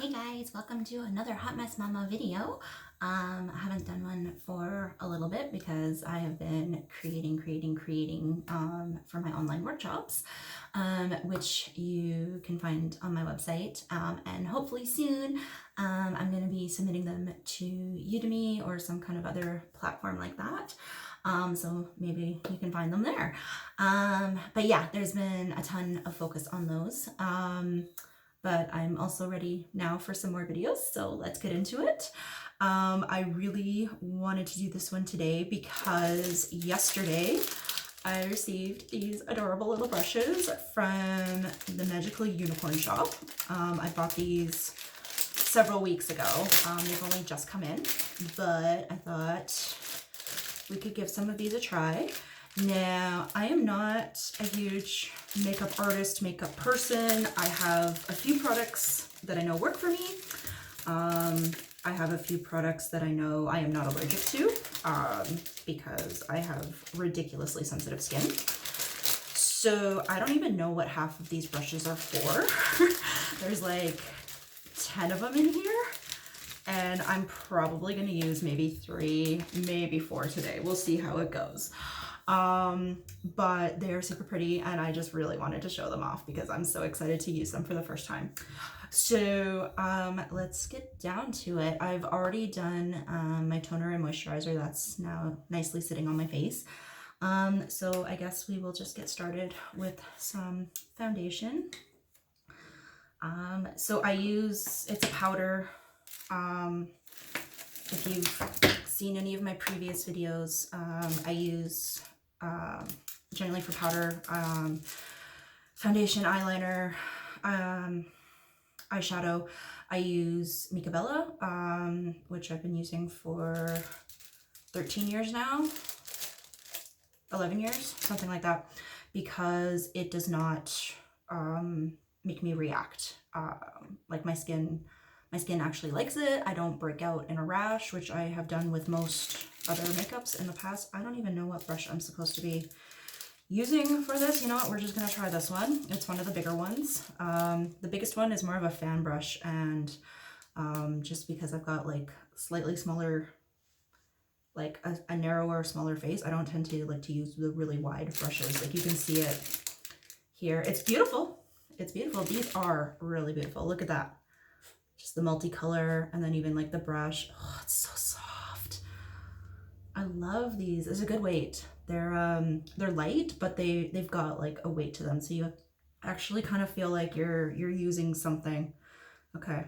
Hey guys, welcome to another Hot Mess Mama video. I haven't done one for a little bit because I have been creating for my online workshops, which you can find on my website, and hopefully soon I'm going to be submitting them to Udemy or some kind of other platform like that. So maybe you can find them there. But yeah, there's been a ton of focus on those. But I'm also ready now for some more videos, so let's get into it. I really wanted to do this one today because yesterday I received these adorable little brushes from the Magical Unicorn shop. I bought these several weeks ago. They've only just come in, but I thought we could give some of these a try. Now, I am not a huge makeup artist, makeup person. I have a few products that I know work for me. I have a few products that I know I am not allergic to because I have ridiculously sensitive skin. So I don't even know what half of these brushes are for. There's like 10 of them in here. And I'm probably going to use maybe 3, maybe 4 today. We'll see how it goes. But they're super pretty and I just really wanted to show them off because I'm so excited to use them for the first time. So let's get down to it. I've already done my toner and moisturizer. That's now nicely sitting on my face. So I guess we will just get started with some foundation. So I use, it's a powder. If you've seen any of my previous videos, I use generally for powder, foundation, eyeliner, eyeshadow. I use Micabella, which I've been using for 13 years now, 11 years, something like that, because it does not make me react. Like my skin actually likes it. I don't break out in a rash, which I have done with most other makeups in the past. I don't even know what brush I'm supposed to be using for this. You know what? We're just going to try this one. It's one of the bigger ones. The biggest one is more of a fan brush, and just because I've got like slightly smaller, like a narrower, smaller face, I don't tend to like to use the really wide brushes. Like you can see it here. It's beautiful. It's beautiful. These are really beautiful. Look at that. Just the multicolor, and then even like the brush. Oh, it's so soft. I love these. It's a good weight. They're light, but they've got like a weight to them, so you actually kind of feel like you're using something. Okay,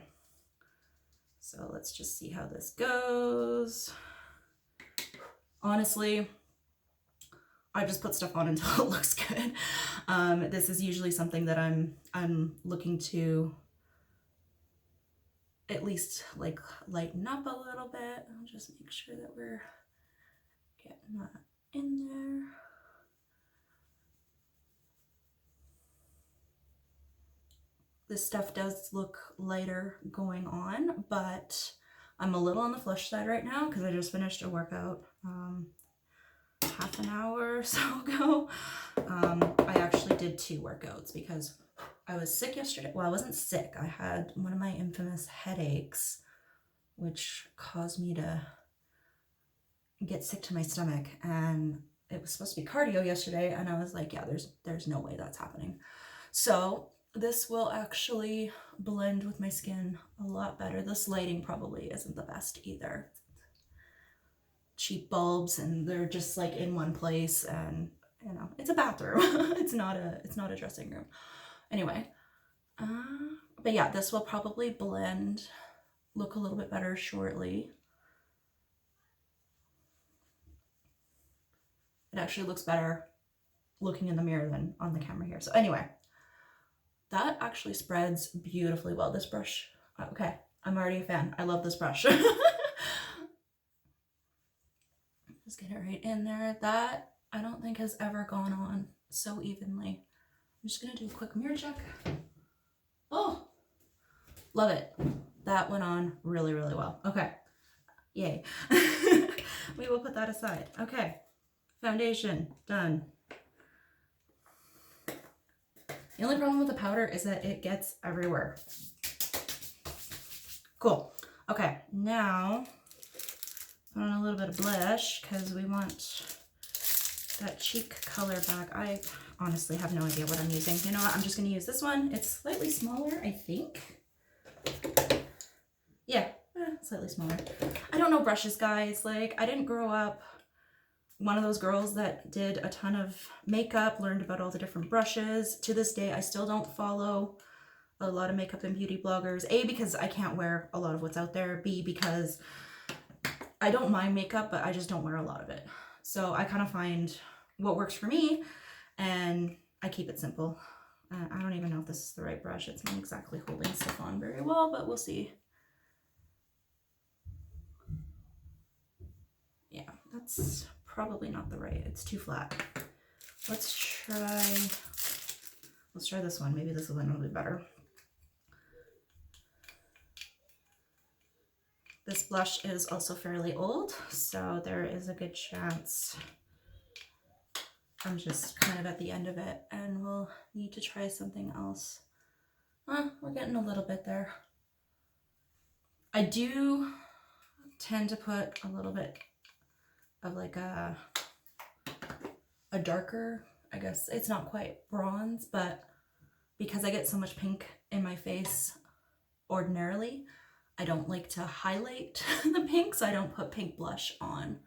so let's just see how this goes. Honestly, I just put stuff on until it looks good. This is usually something that I'm looking to at least like lighten up a little bit. I'll just make sure that we're getting that in there. This stuff does look lighter going on, but I'm a little on the flush side right now because I just finished a workout half an hour or so ago. I actually did 2 workouts because I was sick yesterday. Well, I wasn't sick. I had one of my infamous headaches, which caused me to get sick to my stomach, and it was supposed to be cardio yesterday, and I was like, yeah, there's no way that's happening. So this will actually blend with my skin a lot better. This lighting probably isn't the best either. Cheap bulbs, and they're just like in one place, and you know, it's a bathroom. it's not a dressing room. Anyway, but yeah, this will probably blend, look a little bit better shortly. It actually looks better looking in the mirror than on the camera here. So anyway, that actually spreads beautifully well. This brush, okay, I'm already a fan. I love this brush. Just get it right in there. That I don't think has ever gone on so evenly. I'm just gonna do a quick mirror check. Oh, love it. That went on really, really well. Okay, yay. We will put that aside. Okay, foundation, done. The only problem with the powder is that it gets everywhere. Cool. Okay, now put on a little bit of blush because we want that cheek color back. I honestly have no idea what I'm using. You know what? I'm just going to use this one. It's slightly smaller, I think. Yeah, slightly smaller. I don't know brushes, guys. Like, I didn't grow up one of those girls that did a ton of makeup, learned about all the different brushes. To this day, I still don't follow a lot of makeup and beauty bloggers. A, because I can't wear a lot of what's out there. B, because I don't mind makeup, but I just don't wear a lot of it. So I kind of find what works for me, and I keep it simple. I don't even know if this is the right brush. It's not exactly holding stuff on very well, but we'll see. Yeah, that's probably not the right. It's too flat. Let's try this one. Maybe this one will be better. This blush is also fairly old, so there is a good chance I'm just kind of at the end of it, and we'll need to try something else. We're getting a little bit there. I do tend to put a little bit of like a darker, I guess it's not quite bronze, but because I get so much pink in my face ordinarily, I don't like to highlight the pink, so I don't put pink blush on.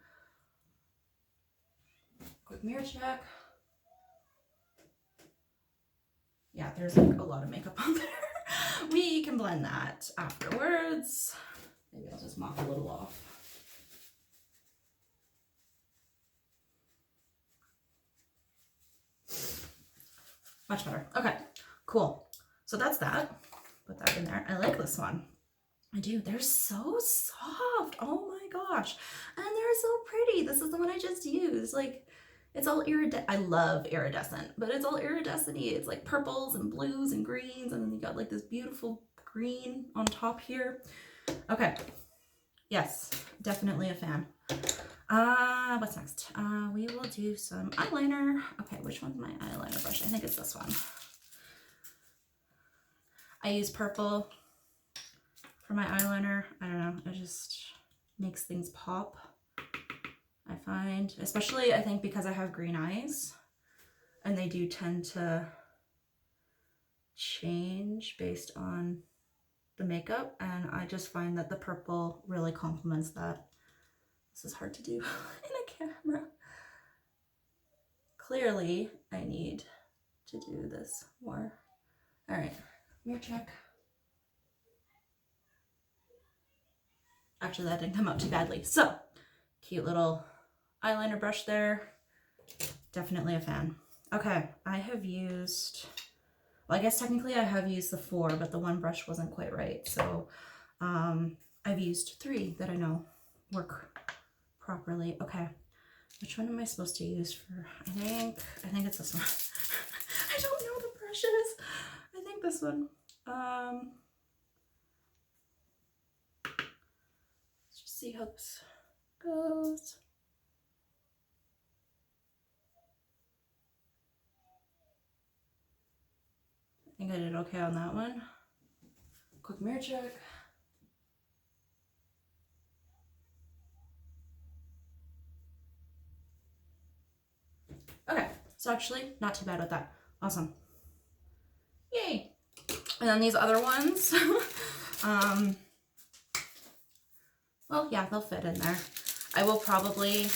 Quick mirror check. Yeah, there's like a lot of makeup on there. We can blend that afterwards. Maybe I'll just mop a little off. Much better. Okay, cool. So that's that. Put that in there. I like this one. I do. They're so soft. Oh my gosh. And they're so pretty. This is the one I just used. Like, it's all iridescent. I love iridescent, but it's all iridescent-y. It's like purples and blues and greens, and then you got like this beautiful green on top here. Okay. Yes, definitely a fan. What's next? We will do some eyeliner. Okay, which one's my eyeliner brush? I think it's this one. I use purple for my eyeliner. I don't know, it just makes things pop, I find. Especially, I think, because I have green eyes, and they do tend to change based on the makeup, and I just find that the purple really complements that. This is hard to do in a camera. Clearly, I need to do this more. All right, mirror check. Actually, that didn't come out too badly. So, cute little eyeliner brush there. Definitely a fan. Okay, I have used, well, I guess technically I have used the 4, but the one brush wasn't quite right. So, I've used 3 that I know work properly. Okay, which one am I supposed to use for? I think it's this one. I don't know the brushes. I think this one. Let's just see how this goes. I think I did okay on that one. Quick mirror check. Okay, so actually not too bad with that. Awesome. Yay. And then these other ones, well, yeah, they'll fit in there. I will probably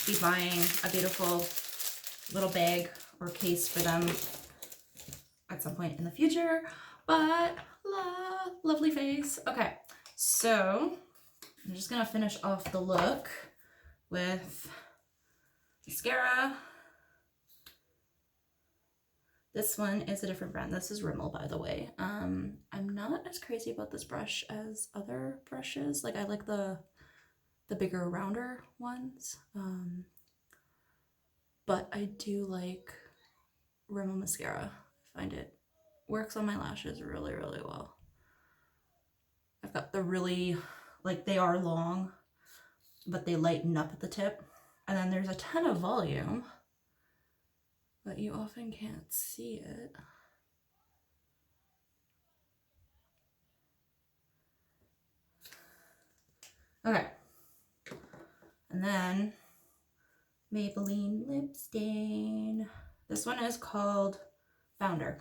be buying a beautiful little bag or case for them at some point in the future, but lovely face. Okay, so I'm just gonna finish off the look with mascara. This one is a different brand. This is Rimmel, by the way. I'm not as crazy about this brush as other brushes. Like, I like the bigger, rounder ones. But I do like Rimmel mascara. I find it works on my lashes really, really well. I've got the really, like, they are long, but they lighten up at the tip. And then there's a ton of volume, but you often can't see it. Okay. And then Maybelline lip stain. This one is called Founder.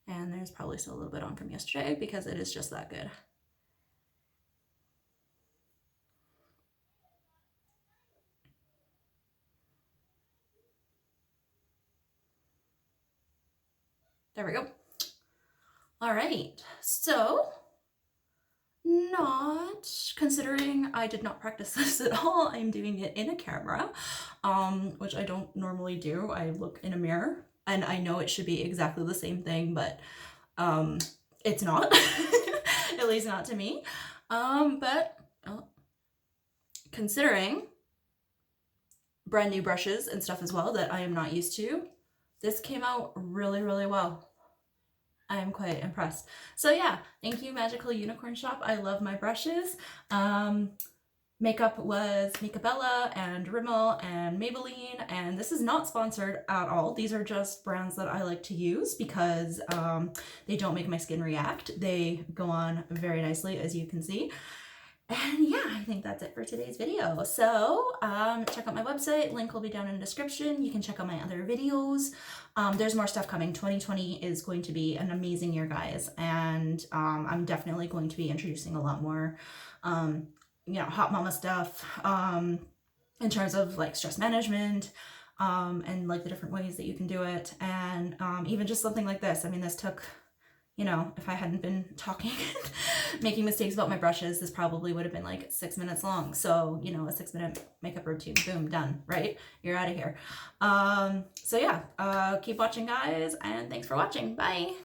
And there's probably still a little bit on from yesterday because it is just that good. There we go. All right, so not considering I did not practice this at all, I'm doing it in a camera, which I don't normally do. I look in a mirror and I know it should be exactly the same thing, but it's not, at least not to me. But considering brand new brushes and stuff as well that I am not used to, this came out really, really well. I am quite impressed. So yeah, thank you Magical Unicorn Shop. I love my brushes. Makeup was Micabella and Rimmel and Maybelline, and this is not sponsored at all. These are just brands that I like to use because they don't make my skin react. They go on very nicely, as you can see. And yeah, I think that's it for today's video. So check out my website. Link will be down in the description. You can check out my other videos. There's more stuff coming. 2020 is going to be an amazing year, guys. And I'm definitely going to be introducing a lot more, you know, hot mama stuff in terms of like stress management and like the different ways that you can do it. And even just something like this. I mean, this took, you know, if I hadn't been talking making mistakes about my brushes, this probably would have been like 6 minutes long. So, you know, a 6-minute makeup routine, boom, done, right? You're out of here. So yeah, keep watching, guys, and thanks for watching. Bye.